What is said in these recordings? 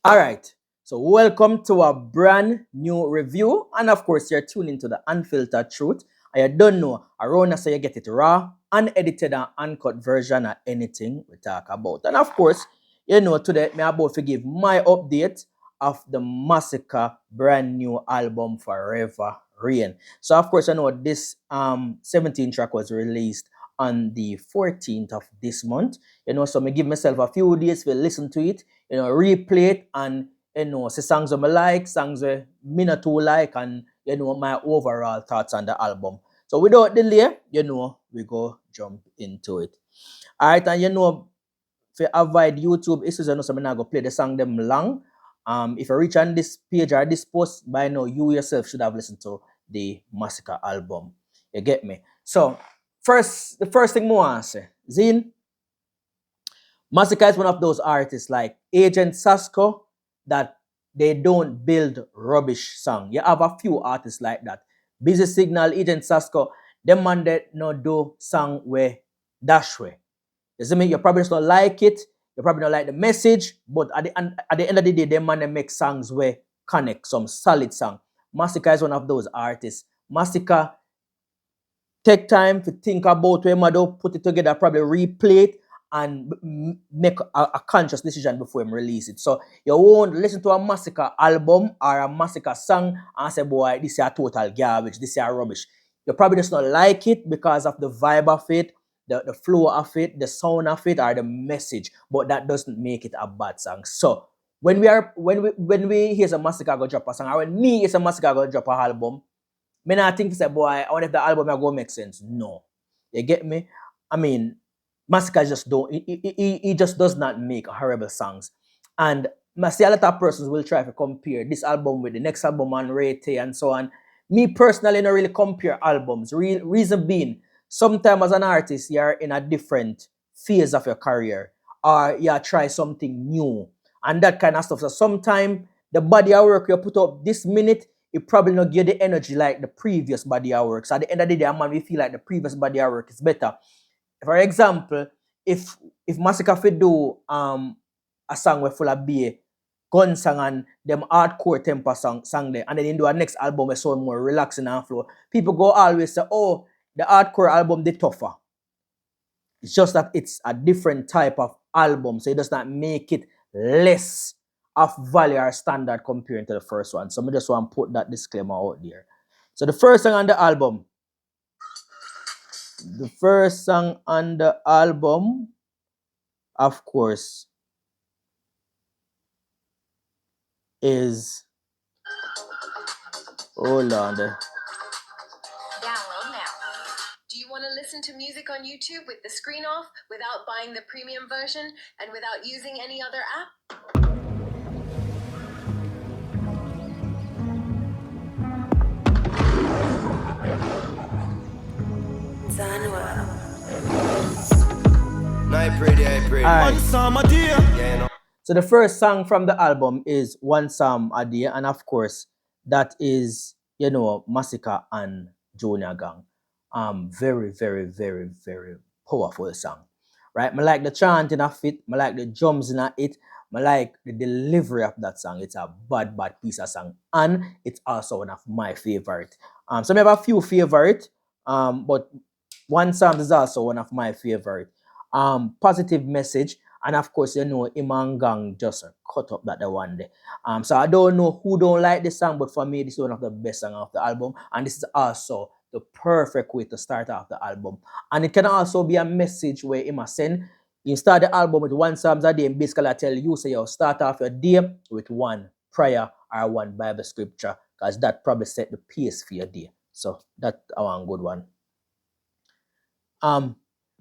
Alright, so welcome to a brand new review. And of course, you're tuning into the Unfiltered Truth. I don't know, around us so you get it raw, unedited and uncut version of anything we talk about. And of course, you know, today me about to give my update of the MASICKA brand new album Forever Rain. So of course, I know this 17 track was released on the 14th of this month. You know, so I give myself a few days to listen to it, you know, replay it and, you know, say songs I like, songs I me not too like, and, you know, my overall thoughts on the album. So without delay, you know, we go jump into it. Alright, and you know, if you avoid YouTube issues, you know, so I'm not going to play the song them long. If you reach on this page or this post, by now you yourself should have listened to the MASICKA album. You get me? So, the first thing I want to say, Zine, MASICKA is one of those artists like Agent Sasco that they don't build rubbish song. You have a few artists like that. Busy Signal, Agent Sasco, them man that no do song where dash way. You see me? You probably just don't like it. You probably don't like the message. But at the end of the day, them man they make songs where connect, some solid song. MASICKA is one of those artists. MASICKA take time to think about where man do put it together, probably replay it and make a conscious decision before him release it. So you won't listen to a MASICKA album or a MASICKA song and say, boy, this is a total garbage, this is a rubbish. You probably just not like it because of the vibe of it, the flow of it, the sound of it, or the message. But that doesn't make it a bad song. So when we hear some MASICKA go drop a song, or when me hear some MASICKA go drop a album, me not think to say, boy, I wonder if the album will go make sense. No. You get me? I mean, MASICKA just don't, he just does not make horrible songs. And I see a lot of persons will try to compare this album with the next album on Rate and so on. Me personally, don't really compare albums. Reason being, sometimes as an artist, you're in a different phase of your career, or you try something new and that kind of stuff. So sometimes the body of work you put up this minute, it probably not give the energy like the previous body of work. So at the end of the day, man, we feel like the previous body of work is better. For example, if MASICKA fit do a song with full of beer, gun song and them hardcore tempo song there, and then do a next album with so more relaxing and flow, people go always say, oh, the hardcore album the tougher. It's just that it's a different type of album, so it does not make it less of value or standard compared to the first one. So I just want to put that disclaimer out there. So the first song on the album, of course, is, hold on. Download now. Do you want to listen to music on YouTube with the screen off, without buying the premium version, and without using any other app? So the first song from the album is One Psalm a Day, and of course that is, you know, MASICKA and Junior Gang. Very, very, very, very powerful song. Right? I like the chanting of it, I like the drums in it, I like the delivery of that song. It's a bad piece of song, and it's also one of my favorite. So I have a few favorite, but One Psalm is also one of my favorite. Positive message, and of course, you know, Iman Gang just cut up that the one day. So I don't know who don't like this song, but for me, this is one of the best songs of the album, and this is also the perfect way to start off the album. And it can also be a message where Ima send, you start the album with one Psalms a day, and basically I tell you, say you start off your day with one prayer or one Bible scripture, because that probably set the pace for your day. So that's one good one.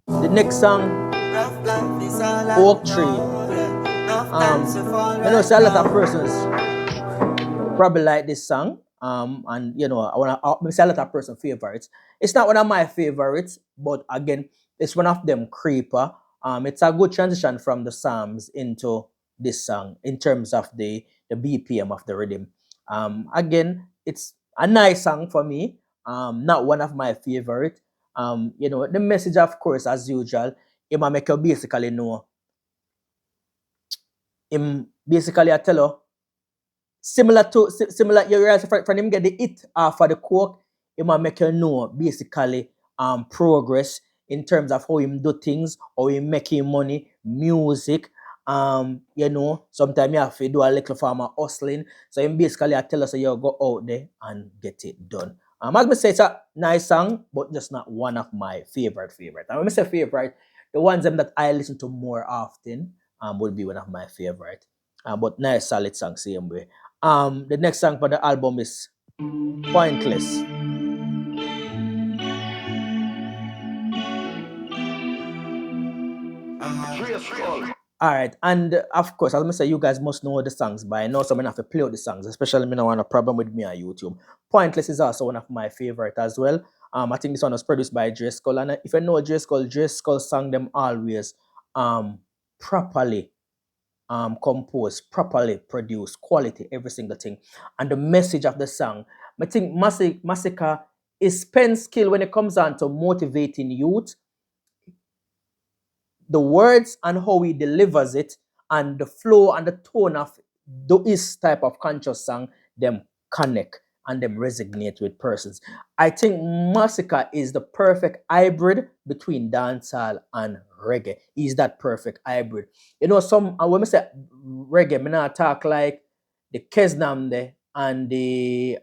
The next song, Oak Tree. I know a lot of persons probably like this song. And you know, I wanna say a lot of person favorites. It's not one of my favorites, but again, it's one of them creeper. It's a good transition from the Psalms into this song in terms of the BPM of the rhythm. Again, it's a nice song for me. Not one of my favorite. You know, the message, of course, as usual, it might make you basically know him basically I tell you, similar, you realize from him get the hit for the coke, it might make you know basically progress in terms of how him do things, how him making money, music. You know, sometimes you have to do a little form of hustling. So him basically I tell us, so you go out there and get it done. As me say, it's a nice song, but just not one of my favorite. And when I say favorite, the ones them that I listen to more often would be one of my favorite. But nice solid song same way. The next song for the album is Pointless. Alright, and of course, as I say, you guys must know the songs by now, so I'm gonna have to play out the songs, especially when I want a problem with me on YouTube. Pointless is also one of my favorite as well. I think this one was produced by J Skull, and if you know J Skull sang them always properly composed, properly produced, quality, every single thing. And the message of the song, I think MASICKA is pen skill when it comes down to motivating youth. The words and how he delivers it, and the flow and the tone of his type of conscious song, them connect and them resonate with persons. I think MASICKA is the perfect hybrid between dancehall and reggae. He's that perfect hybrid. You know, when I say reggae, I not talk like the Kesnam there and the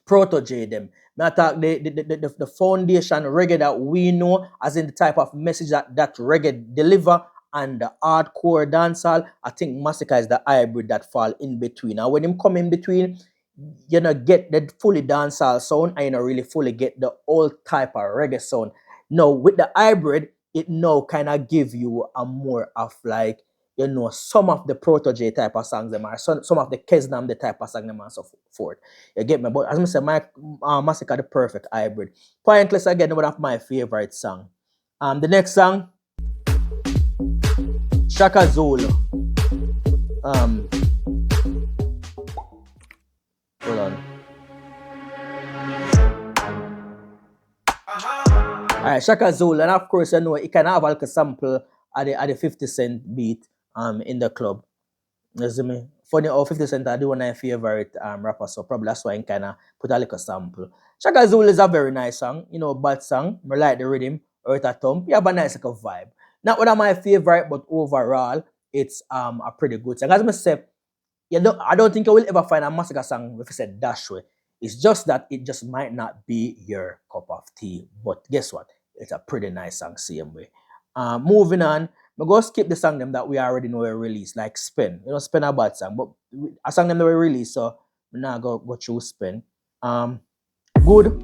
protege them. I talk the foundation reggae that we know, as in the type of message that reggae deliver, and the hardcore dancehall. I think MASICKA is the hybrid that fall in between. And when him come in between, you know, get the fully dancehall sound, and you know really fully get the old type of reggae sound. Now with the hybrid, it now kind of give you a more of like, you know, some of the protege type of songs them are, some of the Kesnam the type of song them and so forth. You get me? But as I say, my MASICKA the perfect hybrid. Pointless again, one of my favorite song. The next song, Shakazulu. Hold on. Alright, Shakazulu, and of course, you know, it can have like a sample at the 50 Cent beat in the club. You see me? Funny how 50 Cent are the one of my favorite rapper, so probably that's why I kind of put a little sample. Shakazulu is a very nice song, you know, bad song. I like the rhythm, or it a thump. You have a nice like, vibe. Not one of my favorite, but overall, it's a pretty good song. As I say, I don't think you will ever find a MASICKA song if you said Dashway. It's just that it just might not be your cup of tea. But guess what? It's a pretty nice song, same way. Moving on, we go skip the song them that we already know we released, like Spin. You know, Spin a bad song, but a song them that we released, so we now go through Spin. Good.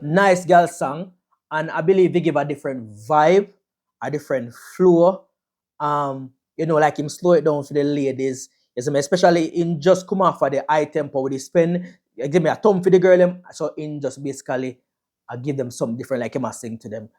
Nice girl song, and I believe they give a different vibe, a different flow. You know, like him slow it down for the ladies. Especially in just come off for the high tempo with the Spin. Give me a thumb for the girl, so in just basically I give them something different, like him I sing to them.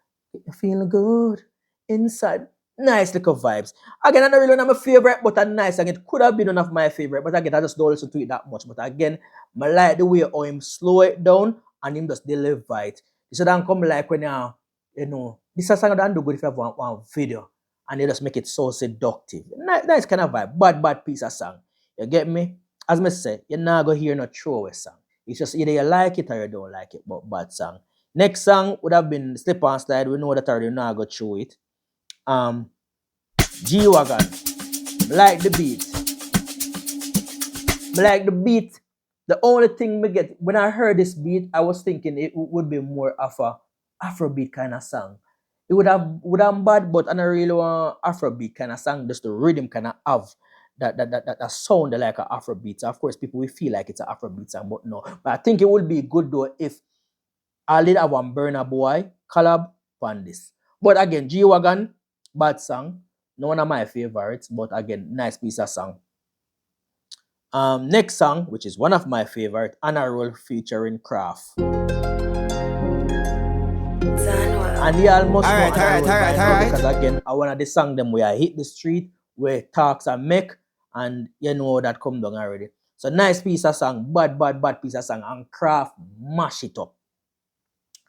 Feel good inside. Nice little vibes. Again, I don't really one of my favorite, but a nice song. It could have been one of my favorite, but again, I just don't listen to it that much. But again, I like the way how him slow it down and him just deliver it. So don't come like when you know, this is a song that do good if you have one video and they just make it so seductive. Nice kind of vibe. Bad piece of song. You get me? As I say, you're not going to hear no throwaway song. It's just either you like it or you don't like it, but bad song. Next song would have been Slip and Slide. We know that already, not go through it. G-Wagon. Like the beat. Like the beat. The only thing me get, when I heard this beat, I was thinking it would be more of a Afrobeat kind of song. It would have bad, but I don't really want Afrobeat kind of song. Just the rhythm kind of have that sound like an Afrobeat. So of course, people will feel like it's an Afrobeat song, but no. But I think it would be good though if I did have one Burna Boy collab on this. But again, G-Wagon, bad song. No one of my favorites, but again, nice piece of song. Next song, which is one of my favorite, Anna Roll featuring Craft. And you almost know alright. Because again, I one of the song them where I hit the street, where talks are make, and you know that come down already. So nice piece of song, bad piece of song, and Craft mash it up.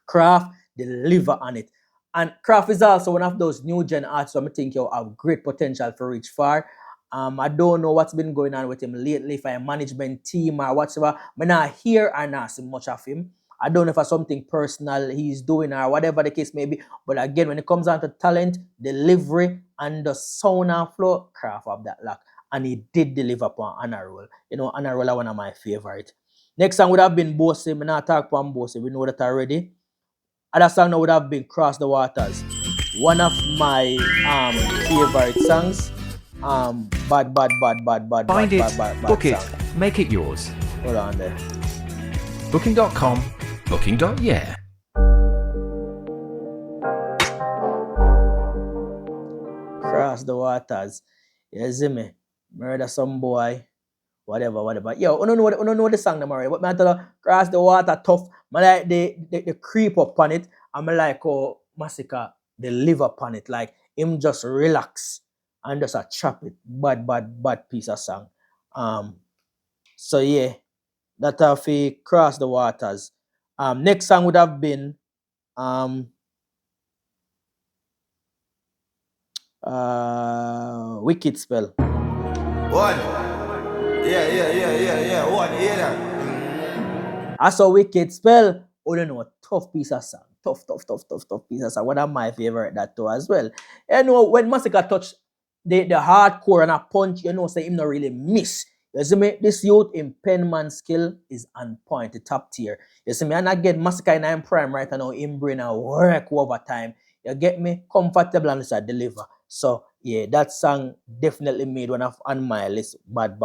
Craft deliver on it. And Kraft is also one of those new gen artists I think you have great potential for reach far. I don't know what's been going on with him lately, if I management team or whatsoever. But not hear or not see much of him. I don't know if it's something personal he's doing or whatever the case may be. But again, when it comes down to talent, delivery, and the sound and flow, Kraft of that luck. And he did deliver upon Honor Roll. You know, Honor Roll is one of my favorite. Next song would have been Bossy. I'm not talk about Bossy. We know that already. Other song now would have been Cross the Waters. One of my favorite songs. Bad Find it, book song. it, make it yours. Hold on there. Booking.com, booking.yeah. Cross the Waters. You see me? Murder some boy. Whatever. Yo, I don't know the song already. But I tell you, Cross the Water tough. I like the creep up on it. And I like how MASICKA they live up on it. Like him just relax and just a chop it. Bad piece of song. So yeah, that have to Cross the Waters. Next song would have been Wicked Spell. One. Yeah. One. Yeah. I saw Wicked Spell. Oh, no, tough piece of song. Tough piece of song. One of my favorite that too as well. You know, when MASICKA touched the hardcore and a punch, you know, say him not really miss. You see me, this youth in penman skill is on point, the top tier. You see me, and again, MASICKA in prime right now, him bring a work over time. You get me? Comfortable and it's a deliver. So yeah, that song definitely made one of on my list. Bad.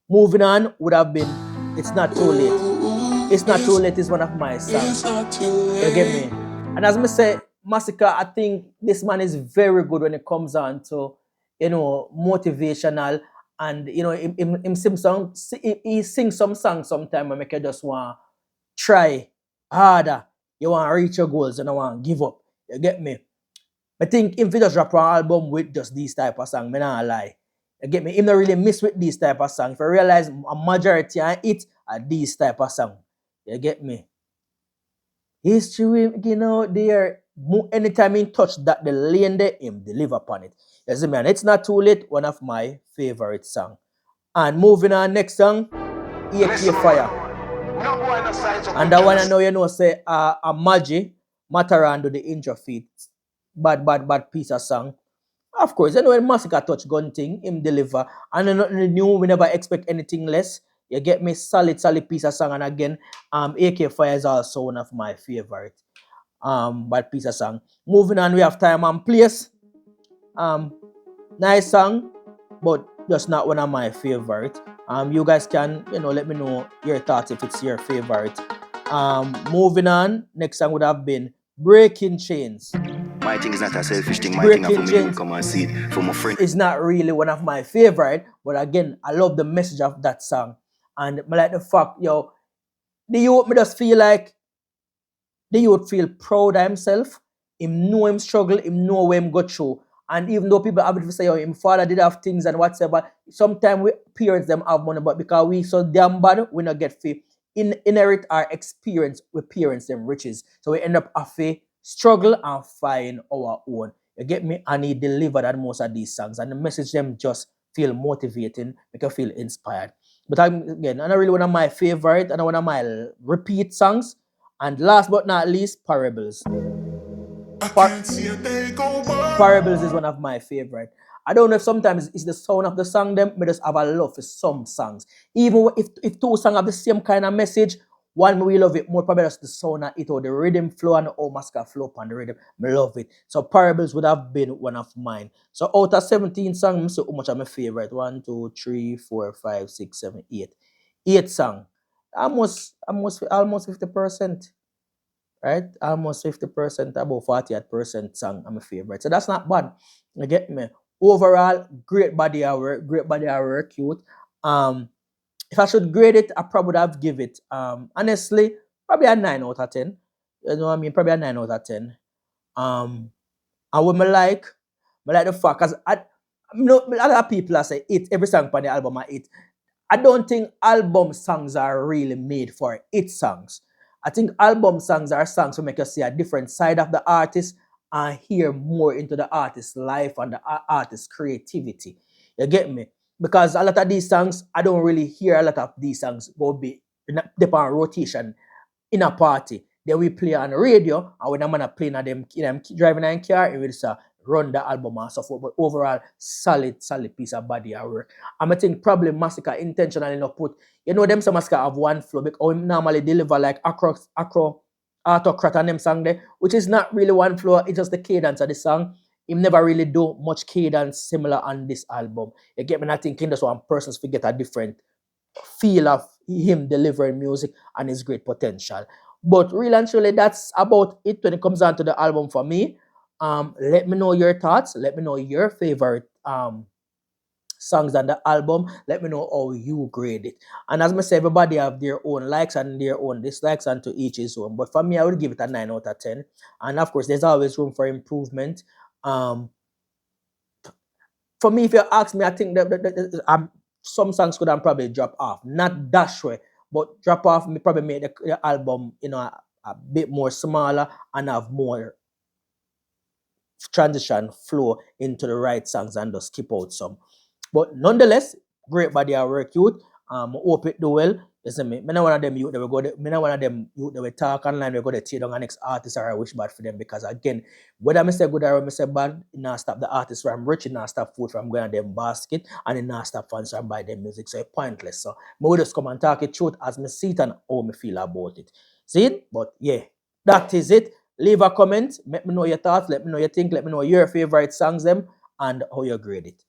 Moving on would have been It's Not Too Late. It's Not Too Late is one of my songs. You get me? And as I say, MASICKA, I think this man is very good when it comes on to, you know, motivational and, you know, he sings some songs sometimes and make you just want to try harder. You want to reach your goals and you don't want to give up. You get me? I think if you just drop an album with just these type of songs, I don't lie. You get me? Him not really miss with these type of songs. If you realize a majority of it are these type of songs. You get me? History, you know, there. Anytime he touch that, the lane there, him deliver upon it. You see me? And It's Not Too Late, one of my favorite songs. And moving on, next song, AK Fire. And that one I know you know say a Maggi, Matarando the intro feet. Bad piece of song. Of course, you know when MASICKA touch gun thing, him deliver. And nothing new, we never expect anything less. You get me? Solid piece of song. And again, AK Fire is also one of my favorite bad piece of song. Moving on, we have Time and Place. Nice song, but just not one of my favorite. You guys can, you know, let me know your thoughts if it's your favorite. Moving on, next song would have been Breaking Chains. My thing is not a selfish thing. My thing is for me to come and see it from a friend. It's not really one of my favorite, but again, I love the message of that song. And I like the fact, yo, the youth, me just feel like the youth feel proud of himself. Him know him struggle, him know where him go through. And even though people have to say, oh, him father did have things and whatever, sometimes we parents them have money, but because we so damn bad, we not get free. Inherit our experience with parents them riches. So we end up having struggle and find our own. You get me? And he delivered on most of these songs. And the message them just feel motivating, make you feel inspired. But again, another really one of my favorite and one of my repeat songs. And last but not least, Parables. Parables is one of my favorite. I don't know if sometimes it's the sound of the song them, but just have a love for some songs. Even if two songs have the same kind of message, one we love it more, probably just the sound of it or the rhythm flow and the MASICKA flow on the rhythm. I love it. So Parables would have been one of mine. So out of 17 songs, so how much are my favorite? 1, 2, 3, 4, 5, 6, 7, 8. 8 songs. Almost 50%. Right? Almost 50%, about 48% song are my favorite. So that's not bad. You get me? Overall, great body of work, cute. If I should grade it, I probably would have give it honestly, probably a 9 out of 10. You know what I mean? Probably a 9 out of 10. And what I like the fact, because a lot of people say it, every song on the album are it. I don't think album songs are really made for it songs. I think album songs are songs to make you see a different side of the artist and hear more into the artist's life and the artist's creativity. You get me? Because a lot of these songs, I don't really hear a lot of these songs go be on rotation in a party. Then we play on the radio, and when I'm gonna play in them driving in car, it will just run the album and stuff. But overall, solid piece of body of work. I think probably MASICKA intentionally not put, them some MASICKA have one flow because we normally deliver like acro autocrat and them song there, which is not really one flow, it's just the cadence of the song. He never really do much cadence similar on this album. You get me? I think just one person's forget a different feel of him delivering music and his great potential. But really and truly, that's about it when it comes down to the album for me. Let me know your thoughts. Let me know your favorite songs on the album. Let me know how you grade it. And as I say, everybody have their own likes and their own dislikes, and to each his own. But for me, I would give it a 9 out of 10. And of course, there's always room for improvement. For me, if you ask me, I think that some songs could have probably drop off. Not that way, but drop off me probably make the album, a bit more smaller and have more transition flow into the right songs and just skip out some. But nonetheless, great body of work, youth. Hope it do well. Listen, me not one of them youth that will go. Me not one of them youth that will talk online. We go to tear down the next artist, or I wish bad for them, because again, whether I say good or I say bad, it not stop the artist from rich, it not stop food from going to them basket, and it not stop fans from buy them music. So it's pointless. So me will just come and talk it truth as me see it and how me feel about it. See it? But yeah, that is it. Leave a comment. Let me know your thoughts. Let me know your think. Let me know your favorite songs them and how you grade it.